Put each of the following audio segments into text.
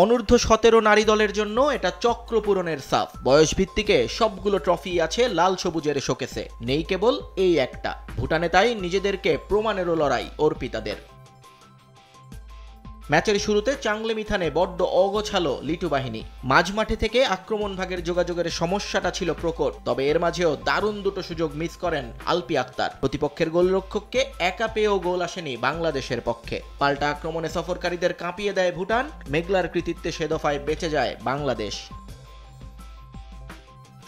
অনূর্ধ্ব-17 নারী দলের জন্য এটা চক্র পূরণের সাফ। বয়স ভিত্তিকে সবগুলো ট্রফি আছে লাল সবুজের শোকেসে, নেই কেবল এই একটা। ভুটানে তাই নিজেদেরকে প্রমাণেরও লড়াই অর্পিতাদের। ম্যাচের শুরুতে চাংলে মিথানে বড্ড অগোছালো লিটু বাহিনী। মাঝমাঠে থেকে আক্রমণ ভাগের যোগাযোগের সমস্যাটা ছিল প্রকট, তবে এর মাঝেও দারুণ দুটো সুযোগ মিস করেন আলপি আক্তার। প্রতিপক্ষের গোলরক্ষককে একা পেয়েও গোল আসেনি বাংলাদেশের পক্ষে। পাল্টা আক্রমণে সফরকারীদের কাঁপিয়ে দেয় ভুটান, মেঘলার কৃতিত্বে সে দফায় বেঁচে যায় বাংলাদেশ।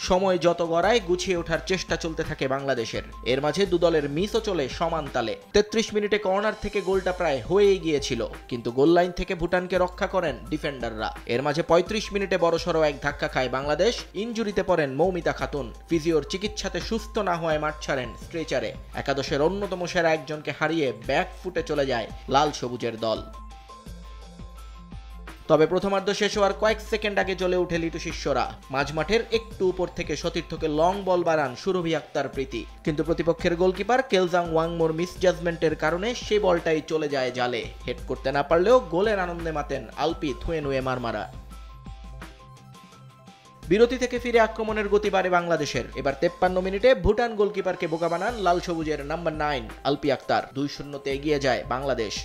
সময় যত গড়ায় গুছিয়ে ওঠার চেষ্টা চলতে থাকে বাংলাদেশের। এর মাঝে দুদলের মিসও চলে সমান তালে। 33 মিনিটে কর্নার থেকে গোলটা প্রায় হয়েই গিয়েছিল, কিন্তু গোল লাইন থেকে ভুটানকে রক্ষা করেন ডিফেন্ডাররা। এর মাঝে 35 মিনিটে বড়সড় এক ধাক্কা খায় বাংলাদেশ। ইনজুরিতে পড়েন মৌমিতা খাতুন। ফিজিওর চিকিৎসাতে সুস্থ না হওয়ায় মাঠ ছাড়েন স্ট্রেচারে। একাদশের অন্যতম সেরা একজনকে হারিয়ে ব্যাক ফুটে চলে যায় লাল সবুজের দল। তবে প্রথমার্ধ শেষ হওয়ার কয়েক সেকেন্ড আগে জ্বলে উঠে লিটু শিষ্যরা। মাঝমাঠের একটু উপর থেকে সতীর্থকে লং বল বাড়ান সুরভি আক্তার প্রীতি, কিন্তু প্রতিপক্ষের গোলকিপার কেলজাং ওয়াংমোর মিসজাজমেন্টের কারণে সেই বলটাই চলে যায় জালে। হেড করতে না পারলেও গোলের আনন্দে মাতেন আলপি থুয়েনুয়ে মারমারা। বিরতি থেকে ফিরে আক্রমণের গতি বাড়ে বাংলাদেশের। এবার 53 মিনিটে ভুটান গোলকিপারকে বোকা বানান লাল সবুজের নাম্বার 9 আলপি আক্তার। 2-0 এগিয়ে যায় বাংলাদেশ।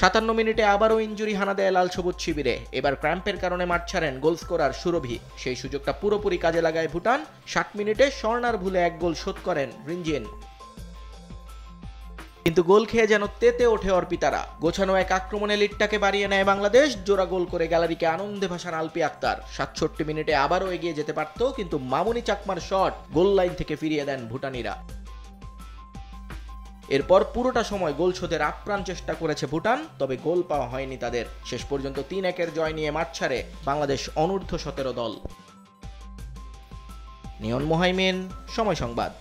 57 মিনিটে আবারও ইনজুরি হানা দেয় লাল সবুজ শিবিরে। এবার ক্র্যাম্পের কারণে মাঠ ছাড়েন গোল স্কোরার সুরভি। সেই সুযোগটা পুরোপুরি কাজে লাগায় ভুটান। 60 মিনিটে স্বর্ণার ভুলে এক গোল শোধ করেন রিনজিন, কিন্তু গোল খেয়ে যেন তেতে ওঠে অর্পিতারা। গোছানো এক আক্রমণে লিডটাকে বাড়িয়ে নেয় বাংলাদেশ। জোড়া গোল করে গ্যালারিকে আনন্দে ভাসান আলপি আক্তার। 67 মিনিটে আবারও এগিয়ে যেতে পারত, কিন্তু মামুনি চাকমার শট গোল লাইন থেকে ফিরিয়ে দেন ভুটানিরা। এরপর পুরোটা সময় গোল শোধের আপ্রাণ চেষ্টা করেছে ভুটান, তবে গোল পাওয়া হয়নি তাদের। শেষ পর্যন্ত 3-1 জয় নিয়ে মাঠ ছাড়ে বাংলাদেশ অনূর্ধ্ব-17 দল। নিয়ন মোহাইমিন, সময় সংবাদ।